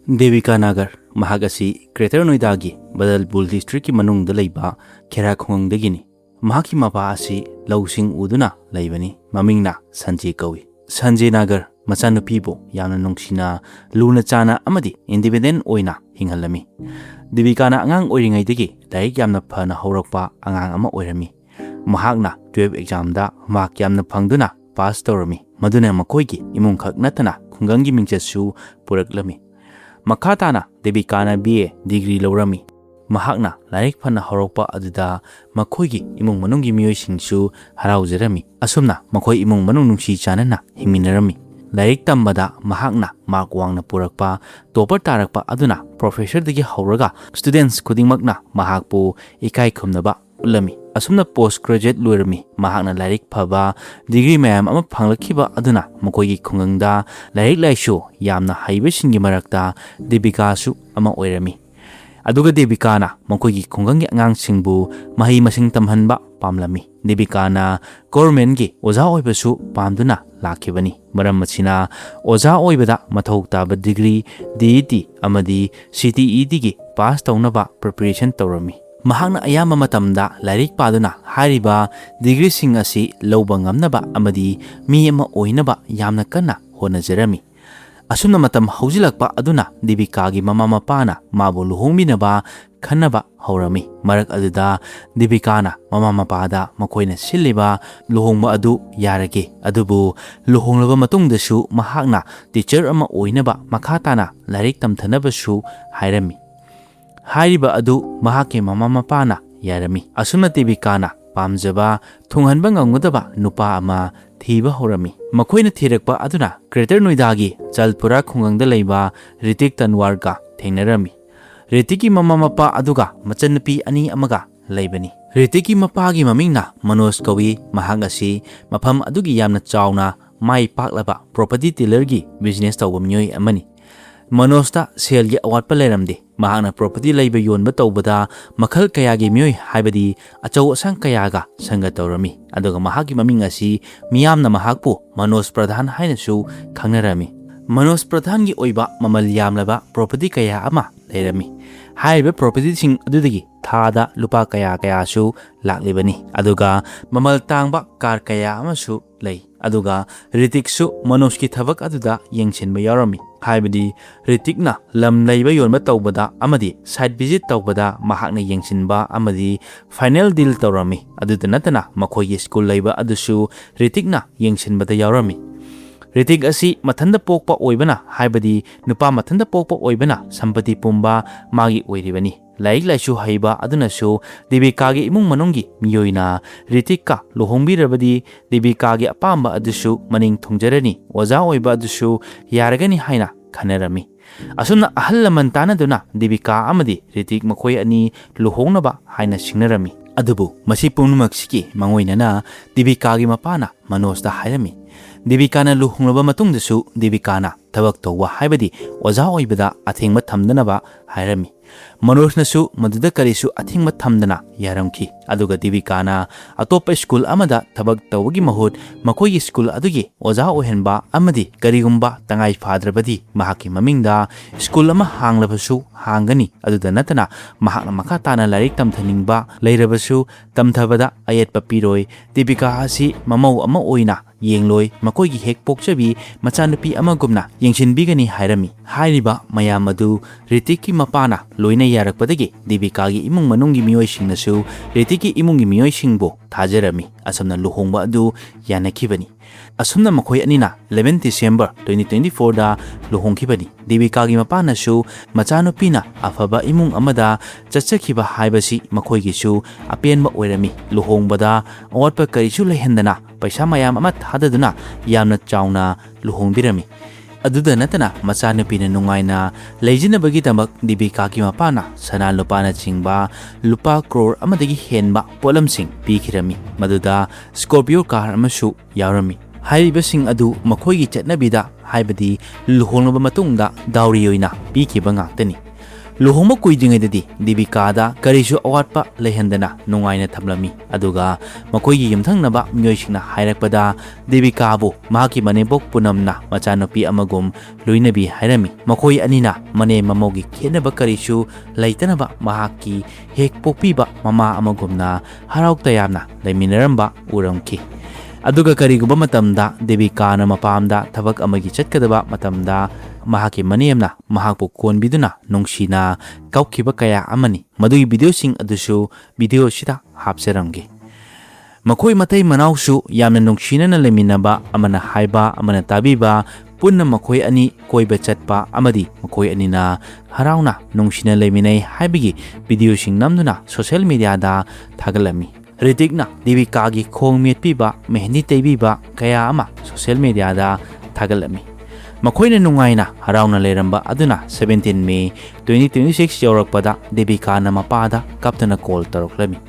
Devika Nagar, Mahagasi, Greater Noidagi, Badalpur District Manung the Laiba, Kerakong the Guinea. Mahaki Mapasi, Lausing Uduna, Laivani, Mamina, Sanji Kawi. Sanji Nagar, Masano Pibo, Yana Nungsina, Luna Chana Amadi, Independent Oina, Hingalami. Devikana Angang Oring Idigi, Daik Yamna Pana Horokpa, Angama Oirami. Mahagna, 12 exam da, Mak Yamna Pangduna, Pass Torami, Maduna Makoiki, Imunkak Natana, Kungangi Minchesu, Puraklami. Makatana, Devikana BA, degree Lorami. Mahagna, Laik Pana Horopa Aduda, Makoigi, Imung Manungi Myoishinshu, Harau Zerami, Asumna, Makoi Imung Manungi Chanana, Himinarami. Laik Tambada, Mahagna, Mark Wang Purakpa, Topper Tarakpa Aduna, Professor Digi Horaga, Students Kuding Magna, Mahakpo, Ikai Kumnaba, Ulami. Asumna postgraduate lurami, Mahagna Larik Paba, degree ma'am ama Panglakiba Aduna, Makoigi Kunganga, Larik Laisho, Yamna Haibishingi Marakta, Debikasu ama Oirami. Aduga Debikana, Makoigi Kungangi Angang Singbu, Mahi Masing Tamhanba, Pamlami. Debikana, Gormengi, Oza Oibasu, Pamduna, Lakibani, Maramachina, Oza Oibada, Matokta, degree, DET, Amadi, CTE Digi, Pass Taunaba, Preparation Torami. Mahagna ayama matamda Larik Paduna, Hariba, degree sing asi, Lobangamnaba, Amadi, Mi ama Oinaba, Yamna Kana, Hona Jeremy. Asumna matam Hausilakpa Aduna, Debikagi Mama Mapana, Mabu Luhuminaba, Kanaba, Horami, Marak Aduda, Debikana, Mama Mapada, Makoina Siliba, Luhongma Adu, Yarage, Adubu, Luhonglava Matung the Shu, Mahagna, teacher ama Oinaba, Makatana, Larik Tamtanabashu, Hirami. Hariba adu mahake mama mapana yarami asumna Debikana pamjaba thunghanba ngamgudaba nupa ama thiba horami makoina thirakpa aduna Greater Noidagi Jalpura khungangda leiba Ritik Tanwarga thengnarami Ritiki mama mapa aduga machanpi ani amaga leibani Ritiki mapagi mamingna Manos Kawi mahangasi mafam adugi yamna chawna mai paklaba property dealer gi business tawba miyoi amani Manosta selgi awatpa leramdi mahana property leiba yonba tawbada makhal kayagi miyoi haibadi achau asang kayaga sanga tawrami aduga mahaki maming asi miyamna mahakpu Manos Pradhan hainasu khangnarami Manos Pradhan gi oiba mamal yamlaba property kaya ama leirami haiba property sing adudagi thada lupa kaya su laklibani aduga mamal tangba kar kaya amasu lei aduga Ritik su Manos ki thabak aduda yengchenba yarami haibadi Ritikna lam leiba yonba tawbada amadi site visit tawbada mahakna yengchinba amadi final deal tawrami aduda natana makoyi school leiba adusu Ritikna yengchinbada yarami Ritik asi mathanda pokpa oibana haibadi nupa mathanda pokpa oibana sampati pumba magi oiribani Laik Laisu haiba adunasu Debikagi imung manungi miyoina Ritikka luhongbirabadi Debikagi apamba adusu maning thungjarani oza oiba adusu yaragani haina khanarami asumna ahal laman tanaduna Debika amadi Ritik makoi ani luhongnaba haina singnarami adubu masi pumnumaksiki mangoinana Debikagi mapana Manosda hairami Debikana luhonglaba matungdasu Debikana tabak tawwa haibadi oza oibada athengma thamdanaba hairami Manosnasu maduda karisu athingma thamdana yaramki aduga Debikana atopa school amada tabak tawgi mahut makoyi school adugi oza ohenba amadi karigumba tangai fadrabadi mahaki mamingda school ama hanglabasu hangani aduda natana mahakna makatana larik tamthaningba leirabasu tamthabada ayetpa piroi Debika asi mamau ama oina yengloi makoigi hek pokchabi machanupi amagumna yengshinbigani hairami hairiba mayam adu Ritiki mapana loina yarakpadagi Debikagi imung manungi miyoisingnasu Ritiki imungi miyoisingbo thajarami asumna luhongba adu yanakibani asumna makoi anina 11 December 2024 da luhongkibani Debikagi mapanasu machanupina afaba imung amada chachakhiba haibasi makoigisu apenba oirami luhongbada awatpa karisu lehendana paisa mayam ama thadaduna yamna chawna luhongbirami aduda natana machanupina nungaina leijinabagi damak Debikagi mapana sana lupana chingba lupa crore amadagi henba polamsing pikirami maduda Scorpio car amasu yaurami haibasing adu makoigi chatnabida haibadi luhonglaba matungda dawri oina pikiba ngaktani luhongma kuidringaidadi Devikada karisu awatpa lehendana nungaina thamlami aduga makoigi yumthangnaba myoisingna hairakpada Devikabu mahaki manebok punamna machanupi amagum luinabi hairami makoi anina mane mamogi khenaba karisu leitanaba mahaki hek popiba mama amagumna harauk tayamna leiminaramba uramki aduga kariguba matamda Devikana mapamda thabak amagi chatkadaba matamda mahaki maniamna mahakpu konbiduna nungsina kaukhiba kaya amani madui video sing adusu video sida hapseramgi makoi matai manausu yamna nungsina leminaba amana haiba amana tabiba punna makoi ani koiba chatpa amadi makoi anina harauna nungsina leminai haibigi video sing namduna social media da thagalami Ritikna Devikagi khong mietpiba mehndi teibiba kaya ama social media da thagalami makoina nungaina harauna leramba aduna 17 May 2026 yaurakpada Devikana mapada kaptana call taroklami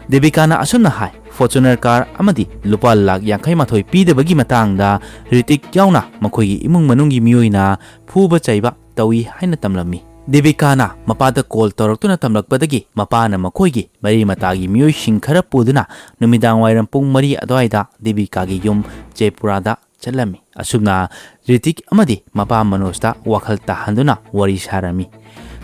Devikana asumna hai Fortuner car amadi lupa lak yankai mathoi pidabagi matangda Ritik yauna makoigi imung manungi mioina phuba chaiba tawi haina tamlami Devikana mapada call toroktuna tamlakpadagi mapana makoigi mari matagi miyoi shingkhara puduna numidang wairam pung mari adwaida Devikagi yum Jaipurada chalami asumna Ritik amadi mapa manosta wakhal tahanduna wari sarami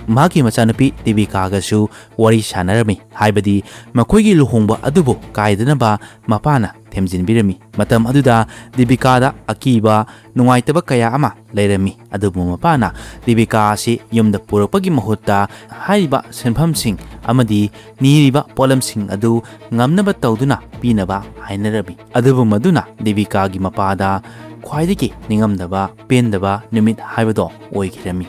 mahaki machanupi Devikagasu wari sanarami haibadi makoigi luhongba adubo kaidanaba mapana themjinbirami matam aduda Devikada akiba nungaitaba kaya ama leirami adubu mapana Devika asi yumda purakpagi mahutta haiba senphamsing amadi niriba polamsing adu ngamnaba tawduna pinaba hainarami adubu maduna Devikagi mapada khwaidagi ningamdaba pendaba numit haibado oigirami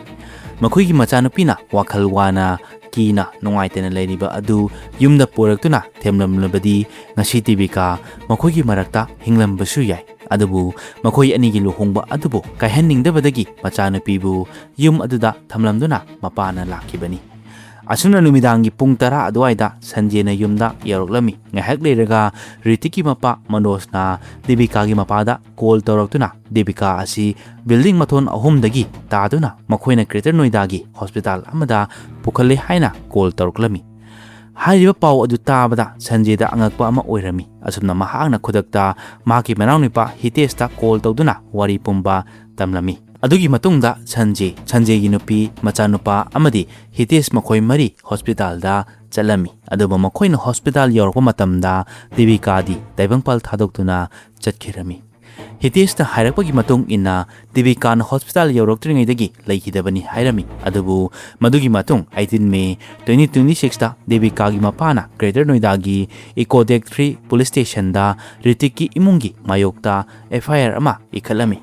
makoigi machanupina wakhal wana kina nungaitena leiriba adu yumda puraktuna themlamlabadi ngasi Devika makoigi marakta hinglambasu yai adubu makoi anigi luhongba adubu kaihanningdabadagi machanupibu yum aduda thamlamduna mapana lakibani asuna numidangi pung 10 adwaida sanjena yumda yaroklami ngahak leiraga Ritiki mapa manosna Devikagi mapada call toroktuna Devika asi building mathon ahumdagi taduna makoina Greater Noidagi hospital amada pukhale haina call toroklami hairiba pau adu tabada sanjeda angakpa ama oirami asumna mahakna khudakta maki manawnipa hitesta call tawduna wari pumba tamlami adugi matungda Sanjay gi nupi machanupa amadi Hitesh makhoi mari hospital da chalami aduba makhoina hospital yorko matamda Devikadi daibangpal thadokduna chatkhirami Hitesh ta hairakpagi matung inna Devikana hospital yoroktringaidagi leikidabani hairami adubu madugi matung 18 May 2026 ta Devikagi mapana Greater Noidagi Ecodec 3 police station da Ritikki imungi mayokta FIR ama ikhalami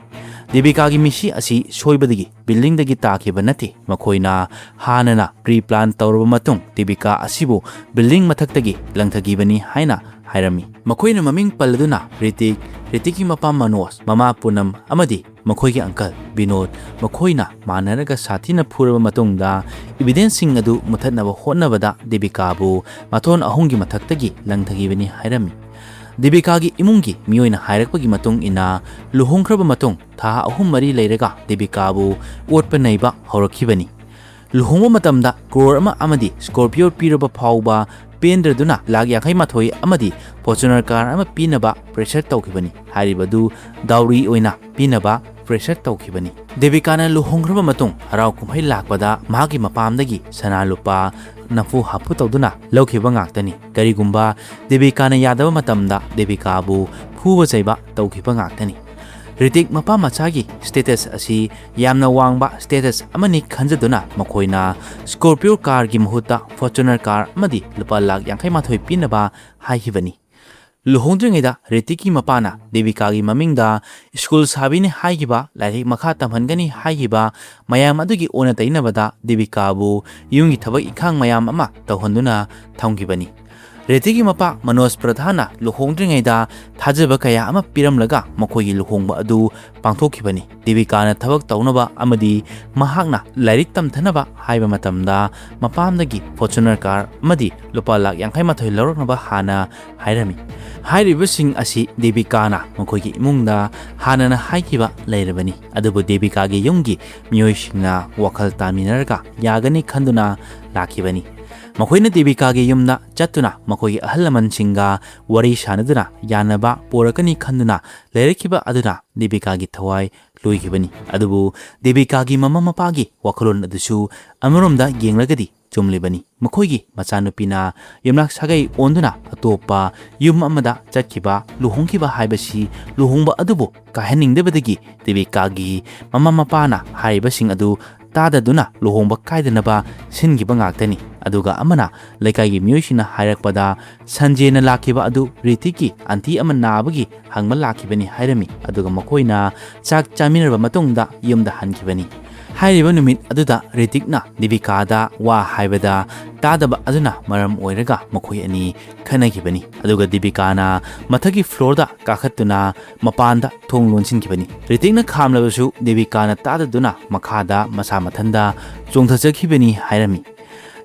Devikagi misi asi soibadagi building dagi takiba nati makoina hanana pre-plan tawraba matung Devika asibu building mathaktagi langthagibani haina hairami makoina maming paladuna Ritiki mapa Manos mama Punam amadi makoigi uncle Binod makoina manaraga sathina phuraba matungda evidence sing adu muthatnaba hotnabada Devikabu mathon ahungi mathaktagi langthagibani hairami Devikagi imungi miyoina hairakpagi matung ina luhongkraba matung tha ahum mari leiraga Devikabu otpa naiba horakhibani luhongba matamda crore ama amadi Scorpio piraba phauba pendraduna lag yakai mathoi amadi Fortuner car ama pinaba pressure tawkhibani haribadu dowry oina pinaba pressure tawkhibani Devikana luhongkraba matung harau kumhai lakpada mahagi mapamdagi sana lupa nafu hapu tawduna lawkhiba ngaktani karigumba Devikana yadaba matamda Devikabu phuba chaiba tawkhiba ngaktani Ritik mapa machagi status asi yamna wangba status amani khanjaduna makoina Scorpio car gi mahutta Fortuner car amadi lupa lak yankai mathoi pinaba haihibani luhongdringaida Ritiki mapana Devikagi mamingda school sabine haigiba lairik makha tamhangani haigiba mayam adugi ona tainabada Devikabu yungi thabak ikhang mayam ama tawhanduna thamgibani ꯔꯦꯇꯤꯒꯤ ꯃꯄꯥ ꯃꯅꯣꯖ ꯄ꯭ꯔꯙꯥꯟꯅ ꯂꯨꯍꯣꯡꯗ꯭ꯔꯤꯉꯩꯗ ꯊꯥꯖꯕ ꯀꯌꯥ ꯑꯃ ꯄꯤꯔꯝꯂꯒ ꯃꯈꯣꯏꯒꯤ ꯂꯨꯍꯣꯡꯕ ꯑꯗꯨ ꯄꯥꯡꯊꯣꯛꯈꯤꯕꯅꯤ꯫ ꯗꯦꯕꯤꯀꯥꯅ ꯊꯕꯛ ꯇꯧꯅꯕ ꯑꯃꯗꯤ ꯃꯍꯥꯛꯅ ꯂꯥꯏꯔꯤꯛ ꯇꯝꯊꯅꯕ ꯍꯥꯏꯕ ꯃꯇꯝꯗ ꯃꯄꯥꯝꯗꯒꯤ ꯐꯣꯔꯆꯨꯅꯔ ꯀꯥꯔ ꯑꯃꯗꯤ ꯂꯨꯄꯥ ꯂꯥꯈ 52 ꯂꯧꯔꯛꯅꯕ ꯍꯥꯟꯅ ꯍꯥꯏꯔꯝꯃꯤ꯫ ꯍꯥꯏꯔꯤꯕꯁꯤꯡ ꯑꯁꯤ ꯗꯦꯕꯤꯀꯥꯅ ꯃꯈꯣꯏꯒꯤ ꯏꯃꯨꯡꯗ ꯍꯥꯟꯅꯅ ꯍꯥꯏꯈꯤꯕ ꯂꯩꯔꯕꯅꯤ꯫ ꯑꯗꯨꯕꯨ ꯗꯦꯕꯤꯀꯥꯒꯤ ꯌꯨꯝꯒꯤ ꯃꯤꯑꯣꯏꯁꯤꯡꯅ ꯋꯥꯈꯜ ꯇꯥꯃꯤꯟꯅꯔꯒ ꯌꯥꯒꯅꯤ ꯈꯟꯗꯨꯅ ꯂꯥꯛꯈꯤꯕꯅꯤ꯫ ꯃꯈꯣꯏꯅ ꯗꯦꯕꯤꯀꯥꯒꯤ ꯌꯨꯝꯗ ꯆꯠꯇꯨꯅ ꯃꯈꯣꯏꯒꯤ ꯑꯍꯜ ꯂꯃꯟꯁꯤꯡꯒ ꯋꯥꯔꯤ ꯁꯥꯅꯗꯨꯅ ꯌꯥꯅꯕ ꯄꯣꯔꯛꯀꯅꯤ ꯈꯟꯗꯨꯅ ꯂꯩꯔꯛꯈꯤꯕ ꯑꯗꯨꯅ ꯗꯦꯕꯤꯀꯥꯒꯤ ꯊꯋꯥꯏ ꯂꯣꯏꯈꯤꯕꯅꯤ꯫ ꯑꯗꯨꯕꯨ ꯗꯦꯕꯤꯀꯥꯒꯤ ꯃꯃꯥ ꯃꯄꯥꯒꯤ ꯋꯥꯈꯜꯂꯣꯟ ꯑꯗꯨꯁꯨ ꯑꯃꯔꯣꯝꯗ ꯌꯦꯡꯂꯒꯗꯤ ꯆꯨꯝꯂꯤꯕꯅꯤ꯫ ꯃꯈꯣꯏꯒꯤ ꯃꯆꯥꯅꯨꯄꯤꯅ ꯌꯨꯝꯅꯥꯛ ꯁꯥꯒꯩ ꯑꯣꯟꯗꯨꯅ ꯑꯇꯣꯞꯄ ꯌꯨꯝ ꯑꯃꯗ ꯆꯠꯈꯤꯕ ꯂꯨꯍꯣꯡꯈꯤꯕ ꯍꯥꯏꯕꯁꯤ ꯂꯨꯍꯣꯡꯕ ꯑꯗꯨꯕꯨ ꯀꯥꯏꯍꯟꯅꯤꯡꯗꯕꯗꯒꯤ ꯗꯦꯕꯤꯀꯥꯒꯤ ꯃꯃꯥ ꯃꯄꯥꯅ ꯍꯥꯏꯔꯤꯕꯁꯤꯡ ꯑꯗꯨ ꯇꯥꯗꯗꯨꯅ ꯂꯨꯍꯣꯡꯕ ꯀꯥꯏꯗꯅꯕ ꯁꯤꯟꯈꯤꯕ ꯉꯥꯛꯇꯅꯤ꯫ ꯑꯗꯨꯒ ꯑꯃꯅ ꯂꯩꯀꯥꯏꯒꯤ ꯃꯤꯑꯣꯏꯁꯤꯡꯅ ꯍꯥꯏꯔꯛꯄꯗ ꯁꯟꯖꯦꯅ ꯂꯥꯛꯈꯤꯕ ꯑꯗꯨ ꯔꯤꯇꯤꯛꯀꯤ ꯑꯟꯇꯤ ꯑꯃ ꯅꯥꯕꯒꯤ ꯍꯪꯕ ꯂꯥꯛꯈꯤꯕꯅꯤ ꯍꯥꯏꯔꯝꯃꯤ꯫ ꯑꯗꯨꯒ ꯃꯈꯣꯏꯅ ꯆꯥꯛ ꯆꯥꯃꯤꯟꯅꯔꯕ ꯃꯇꯨꯡꯗ ꯌꯨꯝꯗ ꯍꯟꯈꯤꯕꯅꯤ꯫ ꯍꯥꯏꯔꯤꯕ ꯅꯨꯃꯤꯠ ꯑꯗꯨꯗ ꯔꯤꯇꯤꯛꯅ ꯗꯦꯕꯤꯀꯥꯗ ꯋꯥ ꯍꯥꯏꯕꯗ ꯇꯥꯗꯕ ꯑꯗꯨꯅ ꯃꯔꯝ ꯑꯣꯏꯔꯒ ꯃꯈꯣꯏ ꯑꯅꯤ ꯈꯠꯅꯈꯤꯕꯅꯤ꯫ ꯑꯗꯨꯒ ꯗꯦꯕꯤꯀꯥꯅ ꯃꯊꯛꯀꯤ ꯐ꯭ꯂꯣꯔꯗ ꯀꯥꯈꯠꯇꯨꯅ ꯃꯄꯥꯟꯗ ꯊꯣꯡ ꯂꯣꯟꯁꯤꯟꯈꯤꯕꯅꯤ꯫ ꯔꯤꯇꯤꯛꯅ ꯈꯥꯝꯂꯕꯁꯨ ꯗꯦꯕꯤꯀꯥꯅ ꯇꯥꯗꯗꯨꯅ ꯃꯈꯥꯗ ꯃꯁꯥ ꯃꯊꯟꯇ ꯆꯣꯡꯊꯖꯈꯤꯕꯅꯤ ꯍꯥꯏꯔꯝꯃꯤ꯫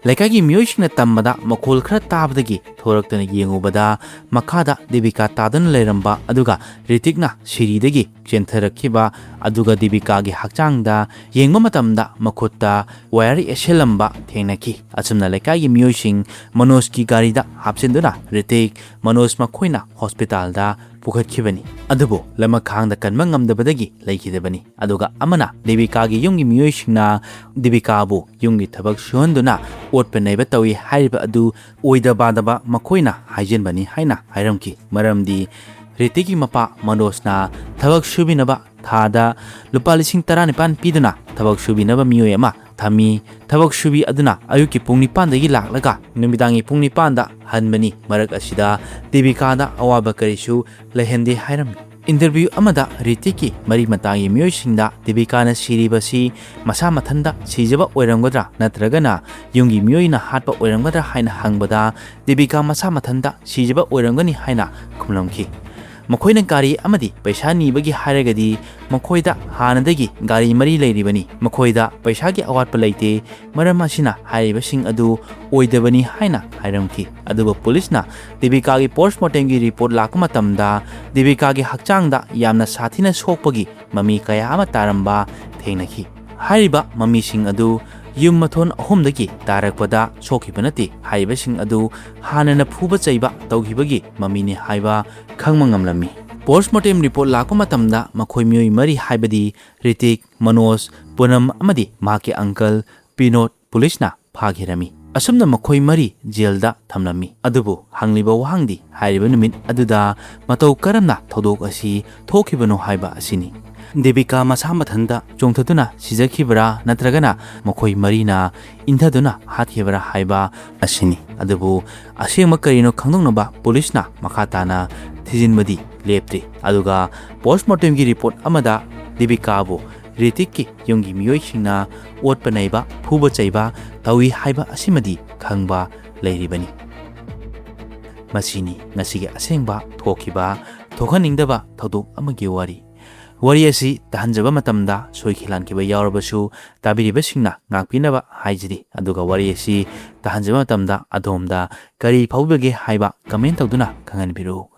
ꯂꯩꯀꯥꯏꯒꯤ ꯃꯤꯑꯣꯏꯁꯤꯡꯅ ꯇꯝꯕꯗ ꯃꯈꯣꯜ ꯈꯔ ꯇꯥꯕꯗꯒꯤ ꯊꯣꯔꯛꯇꯨꯅ ꯌꯦꯡꯉꯨꯕꯗ ꯃꯈꯥꯗ ꯗꯦꯕꯤꯀꯥ ꯇꯥꯗꯨꯅ ꯂꯩꯔꯝꯕ ꯑꯗꯨꯒ ꯔꯤꯇꯤꯛꯅ ꯁꯤꯔꯤꯗꯒꯤ ꯆꯦꯟꯊꯔꯛꯈꯤꯕ ꯑꯗꯨꯒ ꯗꯦꯕꯤꯀꯥꯒꯤ ꯍꯛꯆꯥꯡꯗ ꯌꯦꯡꯕ ꯃꯇꯝꯗ ꯃꯈꯨꯠꯇ ꯋꯥꯌꯔ ꯌꯦꯠꯁꯤꯜꯂꯝꯕ ꯊꯦꯡꯅꯈꯤ꯫ ꯑꯁꯨꯝꯅ ꯂꯩꯀꯥꯏꯒꯤ ꯃꯤꯑꯣꯏꯁꯤꯡ ꯃꯅꯣꯖꯀꯤ ꯒꯥꯔꯤꯗ ꯍꯥꯞꯆꯤꯟꯗꯨꯅ ꯔꯤꯇꯤꯛ ꯃꯅꯣꯖ ꯃꯈꯣꯏꯅ ꯍꯣꯁꯄꯤꯇꯥꯜꯗ ꯄꯨꯈꯠꯈꯤꯕꯅꯤ꯫ ꯑꯗꯨꯕꯨ ꯂꯃꯈꯥꯡꯗ ꯀꯟꯕ ꯉꯝꯗꯕꯗꯒꯤ ꯂꯩꯈꯤꯗꯕꯅꯤ꯫ ꯑꯗꯨꯒ ꯑꯃꯅ ꯗꯦꯕꯤꯀꯥꯒꯤ ꯌꯨꯝꯒꯤ ꯃꯤꯑꯣꯏꯁꯤꯡꯅ ꯗꯦꯕꯤꯀꯥꯕꯨ ꯌꯨꯝꯒꯤ ꯊꯕꯛ ꯁꯨꯍꯟꯗꯨꯅ ꯑꯣꯠꯄ ꯅꯩꯕ ꯇꯧꯏ ꯍꯥꯏꯔꯤꯕ ꯑꯗꯨ ꯑꯣꯏꯗ ꯄꯥꯗꯕ ꯃꯈꯣꯏꯅ ꯍꯥꯏꯖꯤꯟꯕꯅꯤ ꯍꯥꯏꯅ ꯍꯥꯏꯔꯝꯈꯤ꯫ ꯃꯔꯝꯗꯤ ꯔꯤꯇꯤꯛꯀꯤ ꯃꯄꯥ ꯃꯅꯣꯖꯅ ꯊꯕꯛ ꯁꯨꯕꯤꯅꯕ ꯊꯥꯗ ꯂꯨꯄꯥ 19,000 ꯄꯤꯗꯨꯅ ꯊꯕꯛ ꯁꯨꯕꯤꯅꯕ ꯃꯤꯑꯣꯏ ꯑꯃ ꯊꯝꯃꯤ꯫ ꯊꯕꯛ ꯁꯨꯕꯤ ꯑꯗꯨꯅ ꯑꯌꯨꯛꯀꯤ ꯄꯨꯡ 9ꯗꯒꯤ ꯂꯥꯛꯂꯒ ꯅꯨꯃꯤꯗꯥꯡꯒꯤ ꯄꯨꯡ 9ꯗ ꯍꯟꯕꯅꯤ꯫ ꯃꯔꯛ ꯑꯁꯤꯗ ꯗꯦꯕꯤꯀꯥꯗ ꯑꯋꯥꯕ ꯀꯔꯤꯁꯨ ꯂꯩꯍꯟꯗꯦ ꯍꯥꯏꯔꯝꯃꯤ꯫ ꯏꯟꯇꯔꯚ꯭ꯌꯨ ꯑꯃꯗ ꯔꯤꯇꯤꯛꯀꯤ ꯃꯔꯤ ꯃꯇꯥꯒꯤ ꯃꯤꯑꯣꯏꯁꯤꯡꯗ ꯗꯦꯕꯤꯀꯥꯅ ꯁꯤꯔꯤꯕꯁꯤ ꯃꯁꯥ ꯃꯊꯟꯇ ꯁꯤꯖꯕ ꯑꯣꯏꯔꯝꯒꯗ꯭ꯔꯥ ꯅꯠꯇ꯭ꯔꯒꯅ ꯌꯨꯝꯒꯤ ꯃꯤꯑꯣꯏꯅ ꯍꯥꯠꯄ ꯑꯣꯏꯔꯝꯒꯗ꯭ꯔꯥ ꯍꯥꯏꯅ ꯍꯪꯕꯗ ꯗꯦꯕꯤꯀꯥ ꯃꯁꯥ ꯃꯊꯟꯇ ꯁꯤꯖꯕ ꯑꯣꯏꯔꯝꯒꯅꯤ ꯍꯥꯏꯅ ꯈꯨꯝꯂꯝꯈꯤ꯫ ꯃꯈꯣꯏꯅ ꯒꯥꯔꯤ ꯑꯃꯗꯤ ꯄꯩꯁꯥ ꯅꯤꯕꯒꯤ ꯍꯥꯏꯔꯒꯗꯤ ꯃꯈꯣꯏꯗ ꯍꯥꯟꯅꯗꯒꯤ ꯒꯥꯔꯤ ꯃꯔꯤ ꯂꯩꯔꯤꯕꯅꯤ꯫ ꯃꯈꯣꯏꯗ ꯄꯩꯁꯥꯒꯤ ꯑꯋꯥꯠꯄ ꯂꯩꯇꯦ꯫ ꯃꯔꯝ ꯑꯁꯤꯅ ꯍꯥꯏꯔꯤꯕꯁꯤꯡ ꯑꯗꯨ ꯑꯣꯏꯗꯕꯅꯤ ꯍꯥꯏꯅ ꯍꯥꯏꯔꯝꯈꯤ꯫ ꯑꯗꯨꯕꯨ ꯄꯨꯂꯤꯁꯅ ꯗꯦꯕꯤꯀꯥꯒꯤ ꯄꯣꯁꯠꯃꯣꯔꯇꯦꯝꯒꯤ ꯔꯤꯄꯣꯔꯠ ꯂꯥꯛꯄ ꯃꯇꯝꯗ ꯗꯦꯕꯤꯀꯥꯒꯤ ꯍꯛꯆꯥꯡꯗ ꯌꯥꯝꯅ ꯁꯥꯊꯤꯅ ꯁꯣꯛꯄꯒꯤ ꯃꯃꯤ ꯀꯌꯥ ꯑꯃ ꯇꯥꯔꯝꯕ ꯊꯦꯡꯅꯈꯤ꯫ ꯍꯥꯏꯔꯤꯕ ꯃꯃꯤꯁꯤꯡ ꯑꯗꯨ ꯌꯨꯝ ꯃꯊꯣꯟ 3ꯗꯒꯤ ꯇꯥꯔꯛꯄꯗ ꯁꯣꯛꯈꯤꯕ ꯅꯠꯇꯦ꯫ ꯍꯥꯏꯔꯤꯕꯁꯤꯡ ꯑꯗꯨ ꯍꯥꯟꯅꯅ ꯐꯨꯕ ꯆꯩꯕ ꯇꯧꯈꯤꯕꯒꯤ ꯃꯃꯤꯅꯤ ꯍꯥꯏꯕ ꯈꯪꯕ ꯉꯝꯂꯝꯃꯤ꯫ ꯄꯣꯁꯠꯃꯣꯔꯇꯦꯝ ꯔꯤꯄꯣꯔꯠ ꯂꯥꯛꯄ ꯃꯇꯝꯗ ꯃꯈꯣꯏ ꯃꯤꯑꯣꯏ 4 ꯍꯥꯏꯕꯗꯤ ꯔꯤꯇꯤꯛ, ꯃꯅꯣꯖ, ꯄꯨꯅꯝ ꯑꯃꯗꯤ ꯃꯍꯥꯛꯀꯤ ꯑꯪꯀꯜ ꯄꯤꯅꯣꯗ ꯄꯨꯂꯤꯁꯅ ꯐꯥꯈꯤꯔꯝꯃꯤ꯫ ꯑꯁꯨꯝꯅ ꯃꯈꯣꯏ 4 ꯖꯦꯜꯗ ꯊꯝꯂꯝꯃꯤ꯫ ꯑꯗꯨꯕꯨ ꯍꯪꯂꯤꯕ ꯋꯥꯍꯪꯗꯤ ꯍꯥꯏꯔꯤꯕ ꯅꯨꯃꯤꯠ ꯑꯗꯨꯗ ꯃꯇꯧ ꯀꯔꯝꯅ ꯊꯧꯗꯣꯛ ꯑꯁꯤ ꯊꯣꯛꯈꯤꯕꯅꯣ ꯍꯥꯏꯕ ꯑꯁꯤꯅꯤ꯫ ꯗꯦꯕꯤꯀꯥ ꯃꯁꯥ ꯃꯊꯟꯇ ꯆꯣꯡꯊꯗꯨꯅ ꯁꯤꯖꯈꯤꯕꯔꯥ ꯅꯠꯇ꯭ꯔꯒꯅ ꯃꯈꯣꯏ 4ꯅ ꯏꯟꯊꯗꯨꯅ ꯍꯥꯠꯈꯤꯕꯔꯥ ꯍꯥꯏꯕ ꯑꯁꯤꯅꯤ꯫ ꯑꯗꯨꯕꯨ ꯑꯁꯦꯡꯕ ꯀꯔꯤꯅꯣ ꯈꯪꯗꯣꯛꯅꯕ ꯄꯨꯂꯤꯁꯅ ꯃꯈꯥ ꯇꯥꯅ ꯊꯤꯖꯤꯟꯕꯗꯤ ꯂꯦꯞꯇ꯭ꯔꯤ꯫ ꯑꯗꯨꯒ ꯄꯣꯁꯠꯃꯣꯔꯇꯦꯝꯒꯤ ꯔꯤꯄꯣꯔꯠ ꯑꯃꯗ ꯗꯦꯕꯤꯀꯥꯕꯨ ꯔꯤꯇꯤꯛꯀꯤ ꯌꯨꯝꯒꯤ ꯃꯤꯑꯣꯏꯁꯤꯡꯅ ꯑꯣꯠꯄ ꯅꯩꯕ, ꯐꯨꯕ ꯆꯩꯕ ꯇꯧꯏ ꯍꯥꯏꯕ ꯑꯁꯤꯃꯗꯤ ꯈꯪꯕ ꯂꯩꯔꯤꯕꯅꯤ꯫ ꯃꯁꯤꯅꯤ ꯉꯁꯤꯒꯤ ꯑꯁꯦꯡꯕ ꯊꯣꯛꯈꯤꯕ ꯊꯣꯛꯍꯟꯅꯤꯡꯗꯕ ꯊꯧꯗꯣꯛ ꯑꯃꯒꯤ ꯋꯥꯔꯤ꯫ ꯋꯥꯔꯤ ꯑꯁꯤ ꯇꯥꯍꯟꯖꯕ ꯃꯇꯝꯗ ꯁꯣꯏꯈꯤ ꯂꯥꯟꯈꯤꯕ ꯌꯥꯎꯔꯕꯁꯨ ꯇꯥꯕꯤꯔꯤꯕꯁꯤꯡꯅ ꯉꯥꯛꯄꯤꯅꯕ ꯍꯥꯏꯖꯔꯤ꯫ ꯑꯗꯨꯒ ꯋꯥꯔꯤ ꯑꯁꯤ ꯇꯥꯍꯟꯖꯕ ꯃꯇꯝꯗ ꯑꯗꯣꯝꯗ ꯀꯔꯤ ꯐꯥꯎꯕꯤꯕꯒꯦ ꯍꯥꯏꯕ ꯀꯃꯦꯟ ꯇꯧꯗꯨꯅ ꯈꯪꯍꯟꯕꯤꯔꯛꯎ꯫